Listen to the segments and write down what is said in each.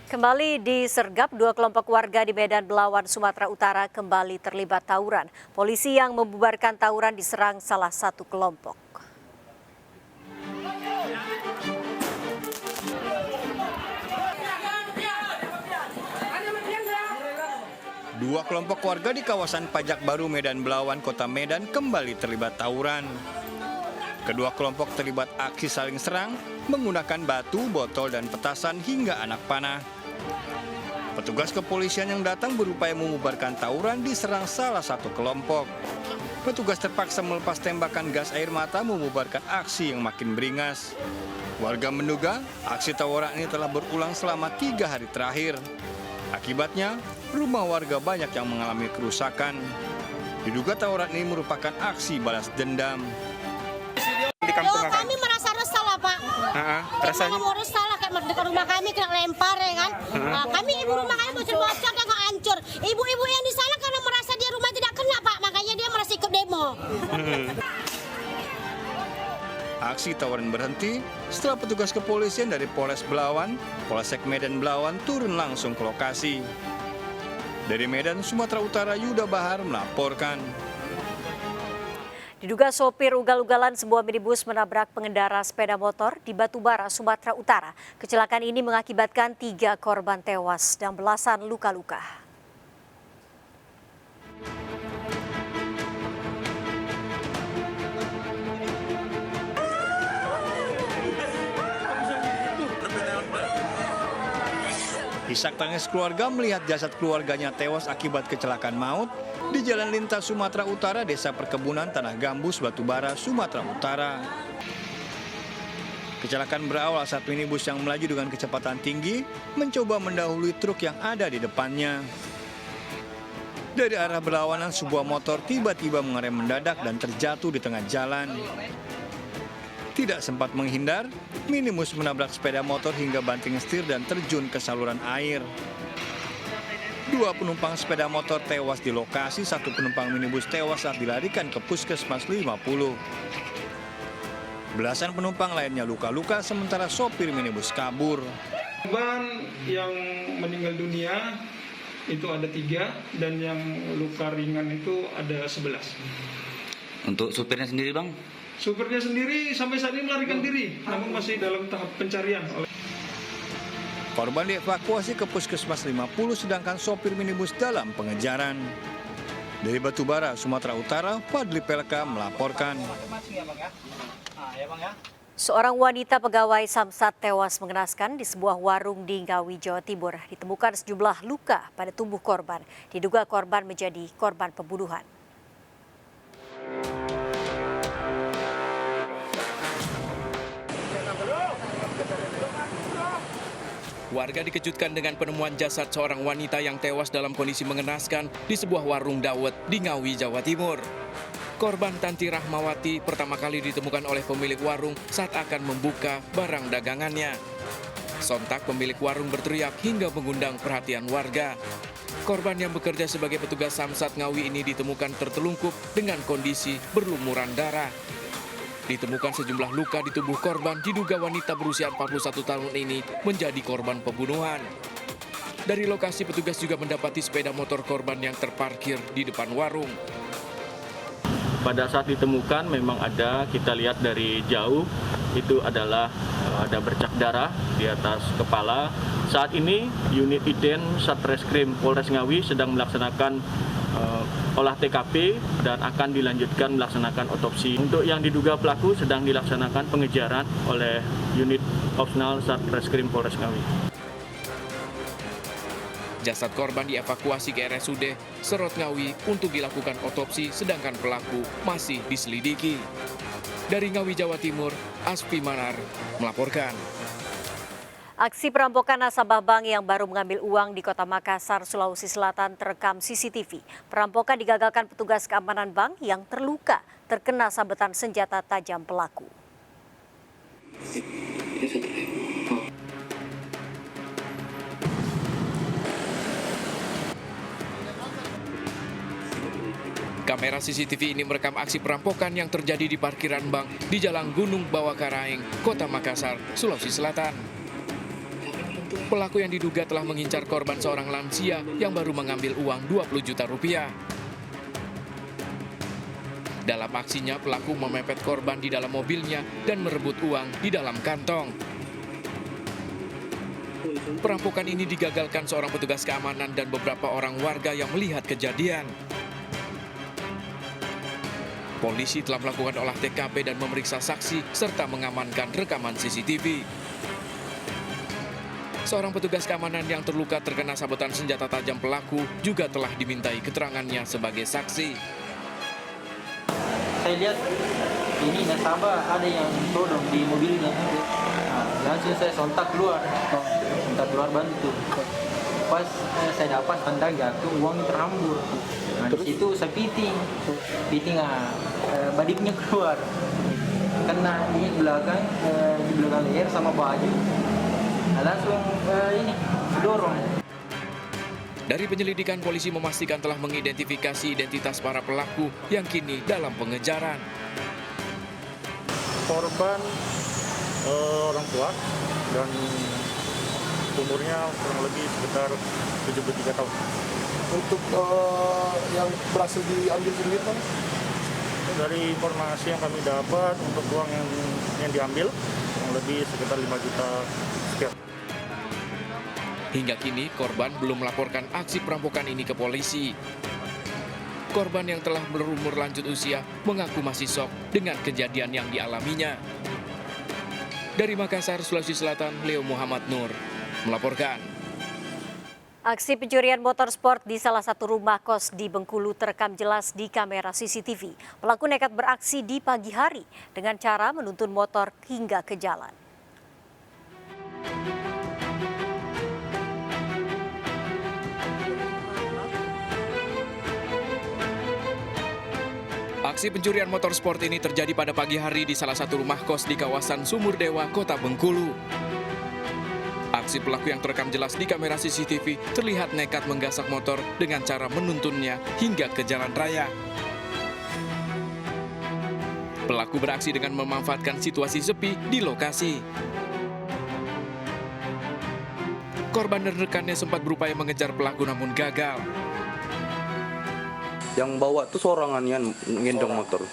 Kembali disergap, dua kelompok warga di Medan Belawan, Sumatera Utara kembali terlibat tawuran. Polisi yang membubarkan tawuran diserang salah satu kelompok. Dua kelompok warga di kawasan Pajak Baru Medan Belawan, Kota Medan kembali terlibat tawuran. Kedua kelompok terlibat aksi saling serang menggunakan batu, botol, dan petasan hingga anak panah. Petugas kepolisian yang datang berupaya membubarkan tawuran diserang salah satu kelompok. Petugas terpaksa melepas tembakan gas air mata membubarkan aksi yang makin beringas. Warga menduga aksi tawuran ini telah berulang selama 3 hari terakhir. Akibatnya, rumah warga banyak yang mengalami kerusakan. Diduga tawuran ini merupakan aksi balas dendam. Di kampung kami merasa resah lah, Pak. Rasanya mau resah lah, kayak dekat rumah kami kena lempar ya kan. Kami ibu rumah kami bocor-bocor dan hancur. Ibu-ibu yang di sana karena merasa dia rumah tidak kena, Pak, makanya dia merasa ikut demo. Aksi tawuran berhenti setelah petugas kepolisian dari Polres Belawan, Polsek Medan Belawan turun langsung ke lokasi. Dari Medan, Sumatera Utara, Yuda Bahar melaporkan. Diduga sopir ugal-ugalan sebuah minibus menabrak pengendara sepeda motor di Batubara, Sumatera Utara. Kecelakaan ini mengakibatkan 3 korban tewas dan belasan luka-luka. Isak tangis keluarga melihat jasad keluarganya tewas akibat kecelakaan maut di Jalan Lintas Sumatera Utara, Desa Perkebunan, Tanah Gambus, Batubara, Sumatera Utara. Kecelakaan berawal saat minibus yang melaju dengan kecepatan tinggi mencoba mendahului truk yang ada di depannya. Dari arah berlawanan, sebuah motor tiba-tiba mengerem mendadak dan terjatuh di tengah jalan. Tidak sempat menghindar, minibus menabrak sepeda motor hingga banting setir dan terjun ke saluran air. 2 penumpang sepeda motor tewas di lokasi, 1 penumpang minibus tewas saat dilarikan ke Puskesmas 50. Belasan penumpang lainnya luka-luka sementara sopir minibus kabur. Korban yang meninggal dunia itu ada 3 dan yang luka ringan itu ada 11. untuk supirnya sendiri, Bang? Supirnya sendiri sampai saat ini melarikan diri, namun masih dalam tahap pencarian. Korban dievakuasi ke Puskesmas 50, sedangkan sopir minibus dalam pengejaran. Dari Batubara, Sumatera Utara, Fadli Pelka melaporkan. Seorang wanita pegawai Samsat tewas mengenaskan di sebuah warung di Ngawi, Jawa Timur. Ditemukan sejumlah luka pada tubuh korban. Diduga korban menjadi korban pembunuhan. Warga dikejutkan dengan penemuan jasad seorang wanita yang tewas dalam kondisi mengenaskan di sebuah warung dawet di Ngawi, Jawa Timur. Korban Tanti Rahmawati pertama kali ditemukan oleh pemilik warung saat akan membuka barang dagangannya. Sontak pemilik warung berteriak hingga mengundang perhatian warga. Korban yang bekerja sebagai petugas Samsat Ngawi ini ditemukan tertelungkup dengan kondisi berlumuran darah. Ditemukan sejumlah luka di tubuh korban, diduga wanita berusia 41 tahun ini menjadi korban pembunuhan. Dari lokasi petugas juga mendapati sepeda motor korban yang terparkir di depan warung. Pada saat ditemukan memang ada, kita lihat dari jauh, itu adalah ada bercak darah di atas kepala. Saat ini unit Iden Satreskrim Polres Ngawi sedang melaksanakan olah TKP dan akan dilanjutkan melaksanakan otopsi. Untuk yang diduga pelaku sedang dilaksanakan pengejaran oleh unit Opsional Satreskrim Polres Ngawi. Jasad korban dievakuasi ke RSUD Serot Ngawi untuk dilakukan otopsi, sedangkan pelaku masih diselidiki. Dari Ngawi, Jawa Timur, Aspi Manar melaporkan. Aksi perampokan nasabah bank yang baru mengambil uang di Kota Makassar, Sulawesi Selatan terekam CCTV. Perampokan digagalkan petugas keamanan bank yang terluka terkena sabetan senjata tajam pelaku. Kamera CCTV ini merekam aksi perampokan yang terjadi di parkiran bank di Jalan Gunung Bawah Karaeng, Kota Makassar, Sulawesi Selatan. Pelaku yang diduga telah mengincar korban seorang lansia yang baru mengambil uang 20 juta rupiah. Dalam aksinya, pelaku memepet korban di dalam mobilnya dan merebut uang di dalam kantong. Perampokan ini digagalkan seorang petugas keamanan dan beberapa orang warga yang melihat kejadian. Polisi telah melakukan olah TKP dan memeriksa saksi serta mengamankan rekaman CCTV. Seorang petugas keamanan yang terluka terkena sabetan senjata tajam pelaku juga telah dimintai keterangannya sebagai saksi. Saya lihat ini nasabah ada yang todong di mobilnya. Langsung saya sontak keluar bantu. Pas saya dapat tanda jatuh, uang terhambur. Nah, di situ saya piting badiknya keluar. Kena ini belakang, di belakang leher sama baju. Nah, langsung dorong. Dari penyelidikan, polisi memastikan telah mengidentifikasi identitas para pelaku yang kini dalam pengejaran. Korban orang tua dan umurnya kurang lebih sekitar 73 tahun. Untuk yang berhasil diambil sendiri, Bang? Dari informasi yang kami dapat, untuk uang yang diambil kurang lebih sekitar 5 juta sekian. Hingga kini, korban belum melaporkan aksi perampokan ini ke polisi. Korban yang telah berumur lanjut usia mengaku masih syok dengan kejadian yang dialaminya. Dari Makassar, Sulawesi Selatan, Leo Muhammad Nur melaporkan. Aksi pencurian motor sport di salah satu rumah kos di Bengkulu terekam jelas di kamera CCTV. Pelaku nekat beraksi di pagi hari dengan cara menuntun motor hingga ke jalan. Aksi pencurian motor sport ini terjadi pada pagi hari di salah satu rumah kos di kawasan Sumur Dewa, Kota Bengkulu. Aksi pelaku yang terekam jelas di kamera CCTV terlihat nekat menggasak motor dengan cara menuntunnya hingga ke jalan raya. Pelaku beraksi dengan memanfaatkan situasi sepi di lokasi. Korban dan rekannya sempat berupaya mengejar pelaku namun gagal. Yang bawa tuh seorangan yang ngendong motor.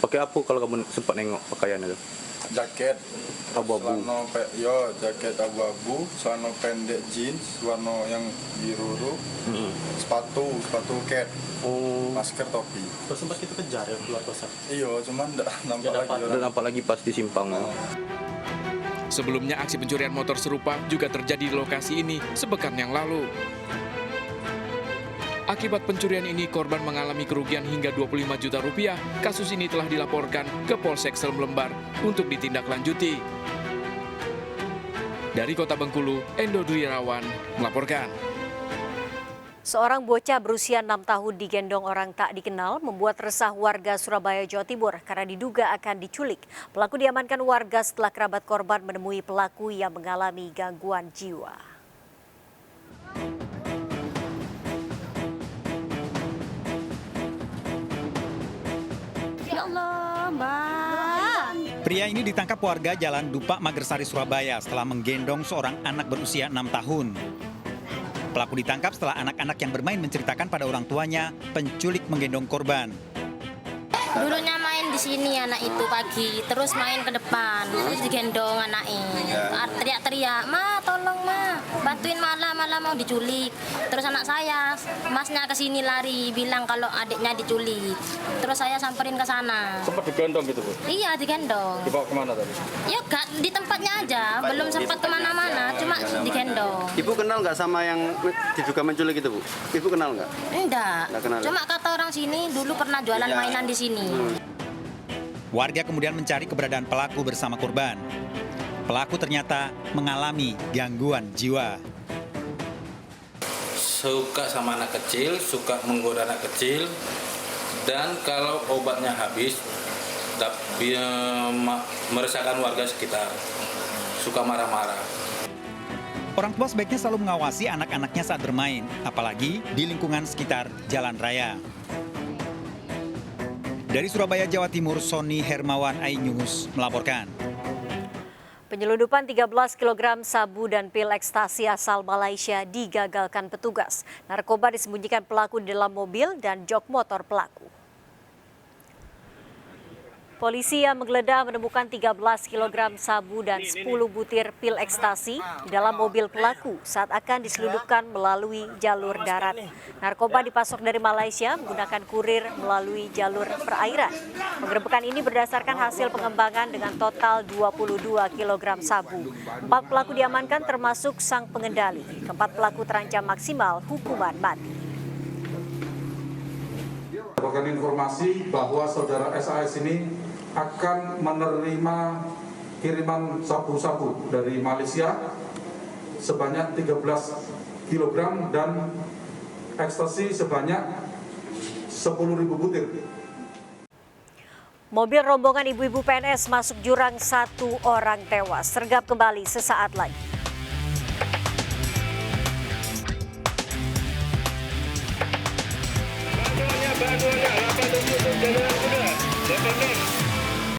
Pakai apa kalau kamu sempat nengok pakaiannya tuh? Jaket abu-abu. Jaket abu-abu, celana pendek jeans warna yang biru, sepatu cat, masker, topi. Terus sempat kita kejar ya keluar kosan. Iya, cuman enggak Nampak lagi pas di simpang. Sebelumnya aksi pencurian motor serupa juga terjadi di lokasi ini sepekan yang lalu. Akibat pencurian ini, korban mengalami kerugian hingga 25 juta rupiah. Kasus ini telah dilaporkan ke Polsek Selembar untuk ditindaklanjuti. Dari Kota Bengkulu, Endo Dwi Rawan melaporkan. Seorang bocah berusia 6 tahun digendong orang tak dikenal membuat resah warga Surabaya, Jawa Timur karena diduga akan diculik. Pelaku diamankan warga setelah kerabat korban menemui pelaku yang mengalami gangguan jiwa. Ya Allah, Mbak. Pria ini ditangkap warga Jalan Dupak, Magersari, Surabaya setelah menggendong seorang anak berusia 6 tahun. Pelaku ditangkap setelah anak-anak yang bermain menceritakan pada orang tuanya penculik menggendong korban. Dulunya main di sini anak itu pagi, terus main ke depan, terus digendong anaknya. Teriak-teriak, "Ma, tolong Ma, bantuin malah mau diculik." Terus anak saya, masnya ke sini lari, bilang kalau adiknya diculik. Terus saya samperin ke sana. Sempat digendong gitu, Bu? Iya, digendong. Dibawa kemana tadi? Ya gak, di tempatnya aja, belum sempat kemana-mana, cuma digendong. Ibu kenal nggak sama yang diduga menculik itu, Bu? Ibu kenal nggak? Enggak, Nggak kenal, ya? cuma kata orang sini dulu pernah jualan mainan di sini. Warga kemudian mencari keberadaan pelaku bersama korban. Pelaku ternyata mengalami gangguan jiwa. Suka sama anak kecil, suka menggoda anak kecil, dan kalau obatnya habis, meresahkan warga sekitar, suka marah-marah. Orang tua sebaiknya selalu mengawasi anak-anaknya saat bermain, apalagi di lingkungan sekitar jalan raya. Dari Surabaya, Jawa Timur, Sony Hermawan, iNews melaporkan. Penyelundupan 13 kg sabu dan pil ekstasi asal Malaysia digagalkan petugas. Narkoba disembunyikan pelaku di dalam mobil dan jok motor pelaku. Polisi yang menggeledah menemukan 13 kg sabu dan 10 butir pil ekstasi di dalam mobil pelaku saat akan diselundupkan melalui jalur darat. Narkoba dipasok dari Malaysia menggunakan kurir melalui jalur perairan. Penggerebekan ini berdasarkan hasil pengembangan dengan total 22 kg sabu. 4 pelaku diamankan termasuk sang pengendali. Keempat pelaku terancam maksimal hukuman mati. Dapatkan informasi bahwa saudara SAS ini akan menerima kiriman sabu-sabu dari Malaysia sebanyak 13 kg dan ekstasi sebanyak 10.000 butir. Mobil rombongan ibu-ibu PNS masuk jurang, 1 orang tewas. Sergap kembali sesaat lagi. Bantuannya 8 Januari 18